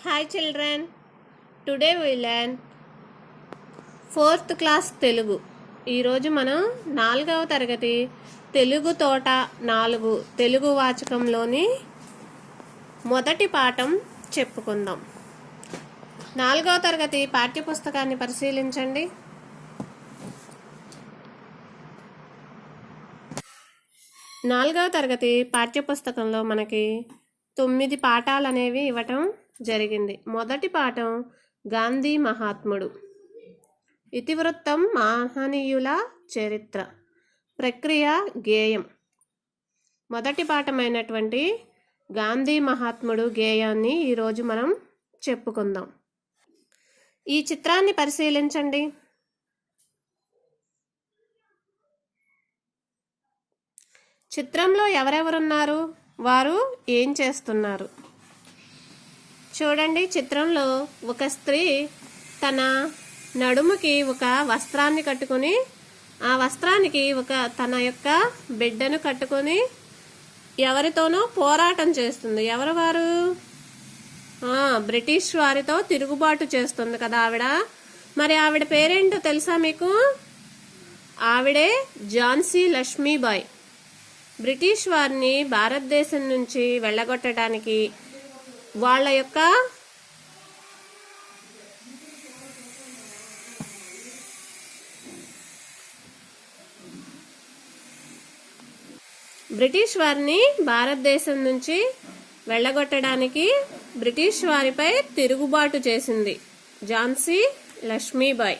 Hi children, today we learn 4th class Telugu. ఈరోజు మనం 4వ తరగతి తెలుగు తోట 4 తెలుగు వాచకంలోని మొదటి పాఠం చెప్పుకుందాం. 4వ తరగతి పాఠ్యపుస్తకాన్ని పరిశీలించండి. నాలుగవ తరగతి పాఠ్యపుస్తకంలో మనకి 9 పాఠాలు అనేవి ఇవ్వటం జరిగింది. మొదటి పాఠం గాంధీ మహాత్ముడు, ఇతివృత్తం మహనీయుల చరిత్ర, ప్రక్రియ గేయం. మొదటి పాఠమైనటువంటి గాంధీ మహాత్ముడు గేయాన్ని ఈరోజు మనం చెప్పుకుందాం. ఈ చిత్రాన్ని పరిశీలించండి. చిత్రంలో ఎవరెవరున్నారు, వారు ఏం చేస్తున్నారు చూడండి. చిత్రంలో ఒక స్త్రీ తన నడుముకి ఒక వస్త్రాన్ని కట్టుకొని, ఆ వస్త్రానికి తన యొక్క బిడ్డను కట్టుకొని ఎవరితోనో పోరాటం చేస్తుంది. ఎవరు వారు? బ్రిటిష్ వారితో తిరుగుబాటు చేస్తుంది కదా ఆవిడ. మరి ఆవిడ పేరేంటో తెలుసా మీకు? ఆవిడే ఝాన్సీ లక్ష్మీబాయి. బ్రిటిష్ వారిని భారతదేశం నుంచి వెళ్ళగొట్టడానికి వాళ్ళ యొక్క బ్రిటిష్ వారిని భారతదేశం నుంచి వెళ్ళగొట్టడానికి బ్రిటిష్ వారిపై తిరుగుబాటు చేసింది ఝాన్సీ లక్ష్మీబాయి.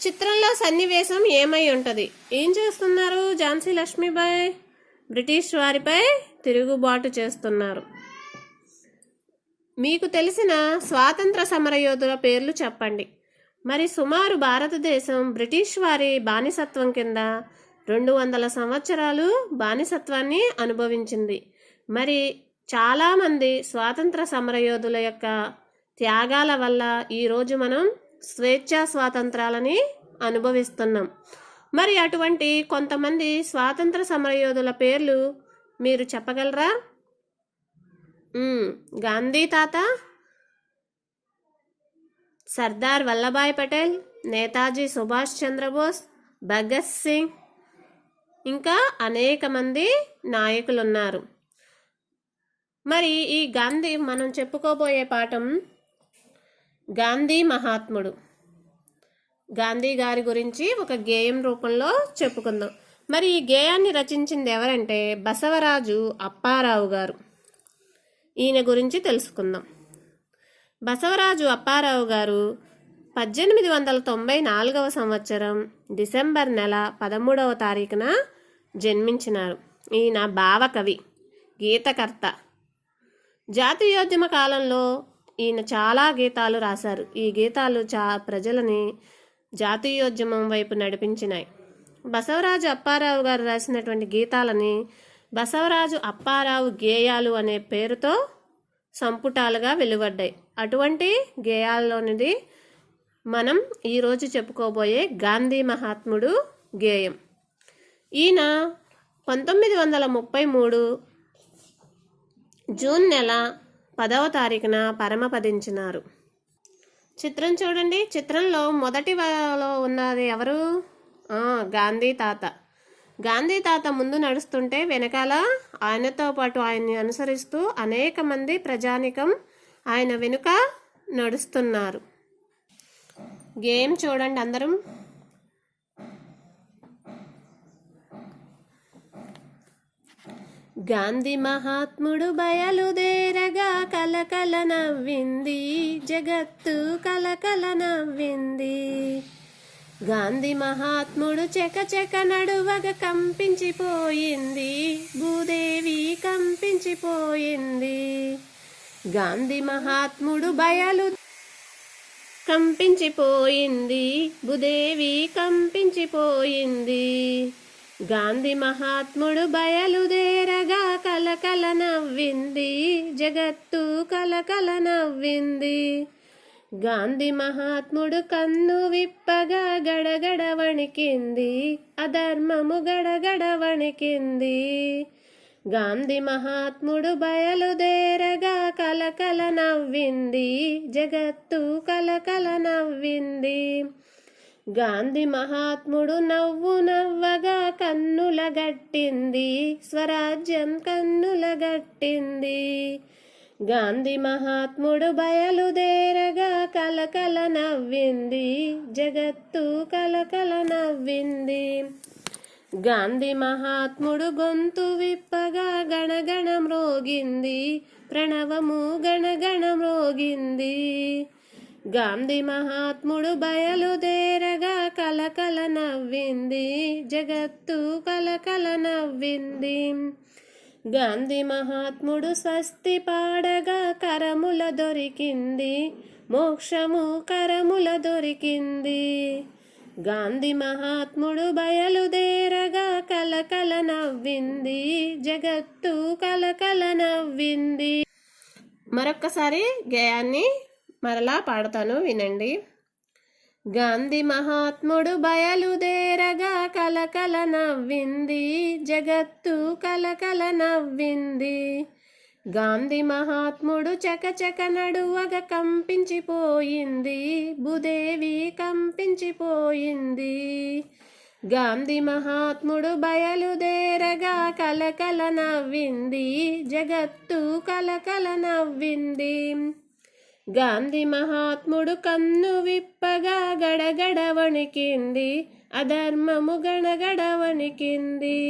చిత్రంలో సన్నివేశం ఏమై ఉంటుంది? ఏం చేస్తున్నారు ఝాన్సీ లక్ష్మీబాయి? బ్రిటిష్ వారిపై తిరుగుబాటు చేస్తున్నారు. మీకు తెలిసిన స్వాతంత్ర సమరయోధుల పేర్లు చెప్పండి. మరి సుమారు భారతదేశం బ్రిటిష్ వారి బానిసత్వం కింద 200 సంవత్సరాలు బానిసత్వాన్ని అనుభవించింది. మరి చాలామంది స్వాతంత్ర సమరయోధుల యొక్క త్యాగాల వల్ల ఈరోజు మనం స్వేచ్ఛా స్వాతంత్రాలని అనుభవిస్తున్నాం. మరి అటువంటి కొంతమంది స్వాతంత్ర సమరయోధుల పేర్లు మీరు చెప్పగలరా? గాంధీ తాత, సర్దార్ వల్లభాయ్ పటేల్, నేతాజీ సుభాష్ చంద్రబోస్, భగత్ సింగ్, ఇంకా అనేక మంది నాయకులు ఉన్నారు. మరి ఈ గాంధీ మనం చెప్పుకోబోయే పాఠం గాంధీ మహాత్ముడు. గాంధీ గారి గురించి ఒక గేయం రూపంలో చెప్పుకుందాం. మరి ఈ గేయాన్ని రచించింది ఎవరంటే బసవరాజు అప్పారావు గారు. ఈయన గురించి తెలుసుకుందాం. బసవరాజు అప్పారావు గారు 1894 సంవత్సరం డిసెంబర్ నెల 13వ తారీఖున జన్మించినారు. ఈయన భావకవి, గీతకర్త. జాతీయోద్యమ కాలంలో ఈయన చాలా గీతాలు రాశారు. ఈ గీతాలు ప్రజలని జాతీయోద్యమం వైపు నడిపించినాయి. బసవరాజు అప్పారావు గారు రాసినటువంటి గీతాలని బసవరాజు అప్పారావు గేయాలు అనే పేరుతో సంపుటాలుగా వెలువడ్డాయి. అటువంటి గేయాల్లోనిది మనం ఈరోజు చెప్పుకోబోయే గాంధీ మహాత్ముడు గేయం. ఈయన 1933 జూన్ నెల 10వ తారీఖున పరమపదించినారు. చిత్రం చూడండి. చిత్రంలో మొదటిలో ఉన్నది ఎవరు? గాంధీ తాత. గాంధీ తాత ముందు నడుస్తుంటే వెనకాల ఆయనతో పాటు ఆయన్ని అనుసరిస్తూ అనేక మంది ప్రజానికం ఆయన వెనుక నడుస్తున్నారు. గేమ్ చూడండి అందరం. గాంధీ మహాత్ముడు బయలుదేరగా కలకల నవ్వింది, జగత్తు కలకల నవ్వింది. గాంధీ మహాత్ముడు చెకచెక నడువగా కంపించిపోయింది, భూదేవి కంపించిపోయింది. గాంధీ మహాత్ముడు కంపించిపోయింది, భూదేవి కంపించిపోయింది. గాంధీ మహాత్ముడు బయలుదేరగా కలకల నవ్వింది, జగత్తు కలకల నవ్వింది. గాంధీ మహాత్ముడు కన్ను విప్పగా గడగడ వణికింది, అధర్మము గడగడ వణికింది. గాంధీ మహాత్ముడు బయలుదేరగా కలకల నవ్వింది, జగత్తు కలకల నవ్వింది. గాంధీ మహాత్ముడు నవ్వగా కన్నుల గట్టింది, స్వరాజ్యం కన్నుల గట్టింది. గాంధీ మహాత్ముడు బయలుదేరగా కలకల నవ్వింది, జగత్తు కలకల నవ్వింది. గాంధీ మహాత్ముడు గొంతు విప్పగా గణగణ మ్రోగింది, ప్రణవము గణగణ మ్రోగింది. గాంధీ మహాత్ముడు బయలుదేరగా కలకల నవ్వింది, జగత్తు కలకల నవ్వింది. గాంధీ మహాత్ముడు స్వస్తి పాడగా కరముల దొరికింది, మోక్షము కరముల దొరికింది. గాంధీ మహాత్ముడు బయలుదేరగా కలకల నవ్వింది, జగత్తు కలకల నవ్వింది. మరొక్కసారి గేయాన్ని మరలా పాడతాను, వినండి. గాంధీ మహాత్ముడు బయలుదేరగా కలకల నవ్వింది, జగత్తు కలకల నవ్వింది. గాంధీ మహాత్ముడు చకచక నడువగా కంపించిపోయింది, భూదేవి కంపించిపోయింది. గాంధీ మహాత్ముడు బయలుదేరగా కలకల నవ్వింది, జగత్తు కలకల నవ్వింది. గాంధీ మహాత్ముడు కన్ను విప్పగా గడగడ వణికింది, అధర్మము గణగడ వణికింది.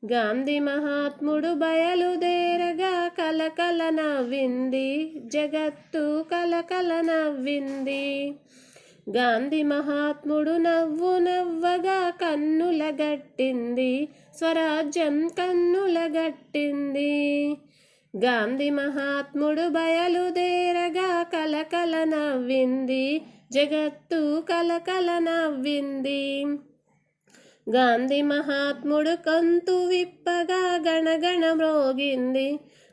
గాంధీ మహాత్ముడు బయలుదేరగా కలకల నవ్వింది, జగత్తు కలకల నవ్వింది. గాంధీ మహాత్ముడు నవ్వగా కన్నుల గట్టింది, స్వరాజ్యం కన్నుల గట్టింది. గాంధీ మహాత్ముడు బయలుదేరగా కలకల నవ్వింది, జగత్తు కలకల నవ్వింది. గాంధీ మహాత్ముడు గొంతు విప్పగా గణగణ మ్రోగింది,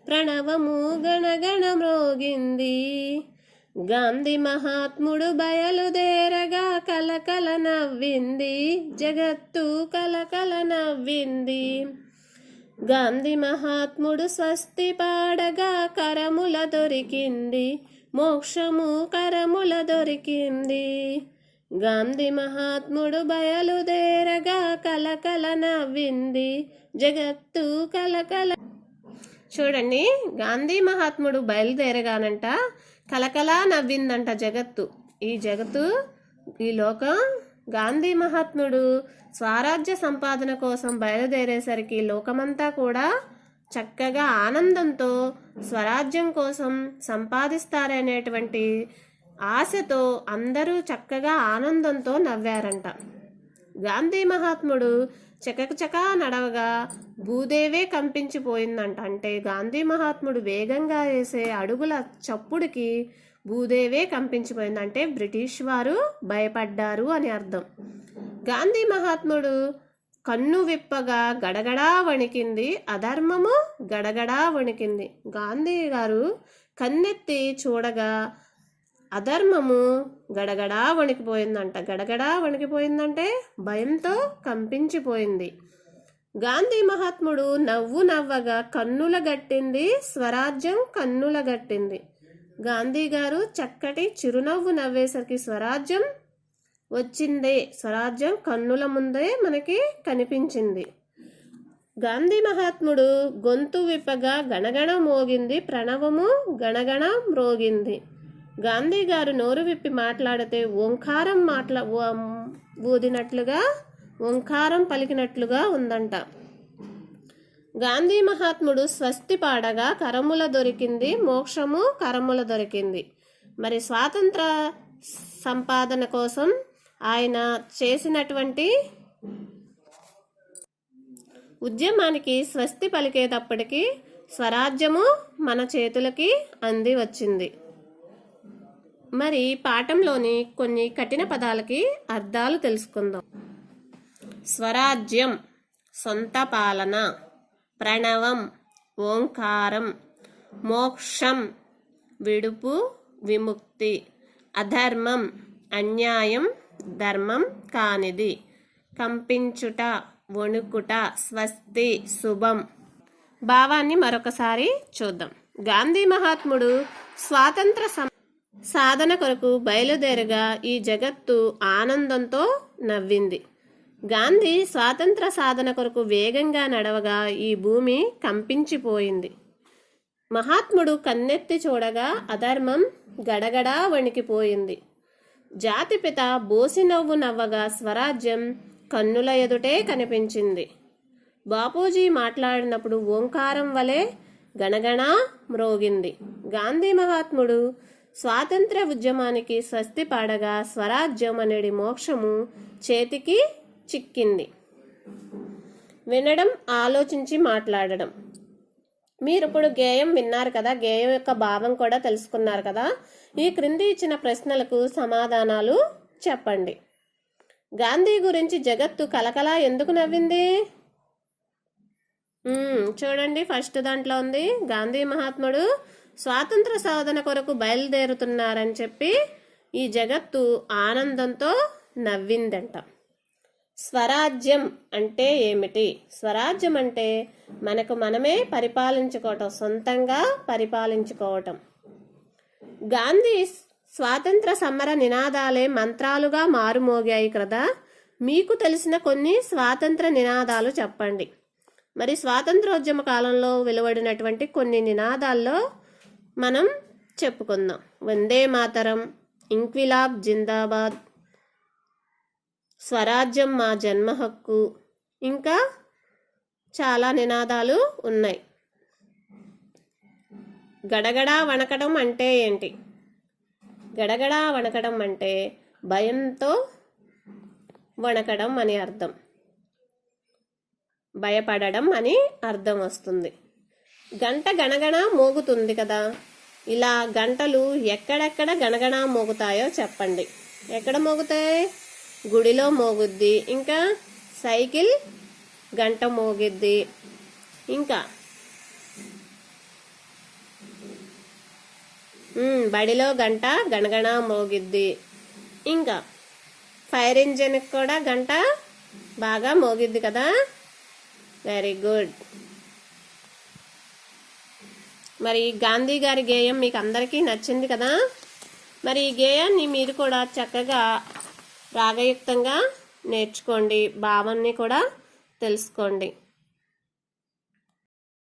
ప్రణవము గణగణ మ్రోగింది. గాంధీ మహాత్ముడు బయలుదేరగా కలకల నవ్వింది, జగత్తు కలకల నవ్వింది. గాంధీ మహాత్ముడు స్వస్తి పాడగా కరముల దొరికింది, మోక్షము కరముల దొరికింది. గాంధీ మహాత్ముడు బయలుదేరగా కలకల నవ్వింది, జగత్తు కలకల. చూడండి, గాంధీ మహాత్ముడు బయలుదేరగానంట కలకలా నవ్విందంట జగత్తు. ఈ జగత్తు, ఈ లోకం గాంధీ మహాత్ముడు స్వరాజ్య సంపాదన కోసం బయలుదేరేసరికి లోకమంతా కూడా చక్కగా ఆనందంతో స్వరాజ్యం కోసం సంపాదిస్తారనేటువంటి ఆశతో అందరూ చక్కగా ఆనందంతో నవ్వారంట. గాంధీ మహాత్ముడు చకచకా నడవగా భూదేవే కంపించిపోయిందంట. అంటే గాంధీ మహాత్ముడు వేగంగా వేసే అడుగుల చప్పుడుకి భూదేవే కంపించిపోయింది. అంటే బ్రిటిష్ వారు భయపడ్డారు అని అర్థం. గాంధీ మహాత్ముడు కన్ను విప్పగా గడగడా వణికింది, అధర్మము గడగడా వణికింది. గాంధీ గారు కన్నెత్తి చూడగా అధర్మము గడగడా వణికిపోయిందంట. గడగడా వణికిపోయిందంటే భయంతో కంపించిపోయింది. గాంధీ మహాత్ముడు నవ్వగా కన్నుల గట్టింది, స్వరాజ్యం కన్నుల గట్టింది. గాంధీ గారు చక్కటి చిరునవ్వు నవ్వేసరికి స్వరాజ్యం వచ్చిందే, స్వరాజ్యం కన్నుల ముందే మనకి కనిపించింది. గాంధీ మహాత్ముడు గొంతు విప్పగా గణగణ మోగింది, ప్రణవము గణగణ మ్రోగింది. గాంధీ గారు నోరు విప్పి మాట్లాడితే ఓంకారం ఊదినట్లుగా, ఓంకారం పలికినట్లుగా ఉందంట. గాంధీ మహాత్ముడు స్వస్తి పాడగా కరముల దొరికింది, మోక్షము కరముల దొరికింది. మరి స్వాతంత్ర సంపాదన కోసం ఆయన చేసినటువంటి ఉద్యమానికి స్వస్తి పలికేటప్పటికి స్వరాజ్యము మన చేతులకి అంది వచ్చింది. మరి పాఠంలోని కొన్ని కఠిన పదాలకి అర్థాలు తెలుసుకుందాం. స్వరాజ్యం సొంత పాలన, ప్రణవం ఓంకారం, మోక్షం విడుపు విముక్తి, అధర్మం అన్యాయం ధర్మం కానిది, కంపించుట వణుకుట, స్వస్తి శుభం. భావాన్ని మరొకసారి చూద్దాం. గాంధీ మహాత్ముడు స్వాతంత్ర సాధన కొరకు బయలుదేరగా ఈ జగత్తు ఆనందంతో నవ్వింది. గాంధీ స్వాతంత్ర సాధన కొరకు వేగంగా నడవగా ఈ భూమి కంపించిపోయింది. మహాత్ముడు కన్నెత్తి చూడగా అధర్మం గడగడా వణికిపోయింది. జాతిపిత బోసినవ్వు నవ్వగా స్వరాజ్యం కన్నుల ఎదుటే కనిపించింది. బాపూజీ మాట్లాడినప్పుడు ఓంకారం వలె గణగణా మ్రోగింది. గాంధీ మహాత్ముడు స్వాతంత్ర్య ఉద్యమానికి స్వస్తి పాడగా స్వరాజ్యం అనేది మోక్షము చేతికి చిక్కింది. వినడం, ఆలోచించి మాట్లాడడం. మీరు ఇప్పుడు గేయం విన్నారు కదా, గేయం యొక్క భావం కూడా తెలుసుకున్నారు కదా. ఈ క్రింది ఇచ్చిన ప్రశ్నలకు సమాధానాలు చెప్పండి. గాంధీ గురించి జగత్తు కలకలా ఎందుకు నవ్వింది? చూడండి, ఫస్ట్ దాంట్లో ఉంది, గాంధీ మహాత్ముడు స్వాతంత్ర సాధన కొరకు బయలుదేరుతున్నారని చెప్పి ఈ జగత్తు ఆనందంతో నవ్విందంట. స్వరాజ్యం అంటే ఏమిటి? స్వరాజ్యం అంటే మనకు మనమే పరిపాలించుకోవటం, సొంతంగా పరిపాలించుకోవటం. గాంధీ స్వాతంత్ర సమర నినాదాలే మంత్రాలుగా మారుమోగాయి కదా. మీకు తెలిసిన కొన్ని స్వాతంత్ర నినాదాలు చెప్పండి. మరి స్వాతంత్రోద్యమ కాలంలో వెలువడినటువంటి కొన్ని నినాదాల్లో మనం చెప్పుకుందాం. వందే మాతరం, ఇంక్విలాబ్ జిందాబాద్, స్వరాజ్యం మా జన్మ హక్కు, ఇంకా చాలా నినాదాలు ఉన్నాయి. గడగడా వణకడం అంటే ఏంటి? గడగడా వణకడం అంటే భయంతో వణకడం అని అర్థం, భయపడడం అని అర్థం వస్తుంది. గంట గణగణ మోగుతుంది కదా. ఇలా గంటలు ఎక్కడెక్కడ గణగణ మోగుతాయో చెప్పండి. ఎక్కడ మోగుతాయి? గుడిలో మోగుద్ది, ఇంకా సైకిల్ గంట మోగిద్ది, ఇంకా బడిలో గంట గణగణ మోగిద్ది, ఇంకా ఫైర్ ఇంజిన్కి కూడా గంట బాగా మోగిద్ది కదా. Very good. మరి గాంధీ గారి గేయం మీకు అందరికీ నచ్చింది కదా. మరి ఈ గేయాన్ని మీరు కూడా చక్కగా రాగయుక్తంగా నేర్చుకోండి, భావాన్ని కూడా తెలుసుకోండి.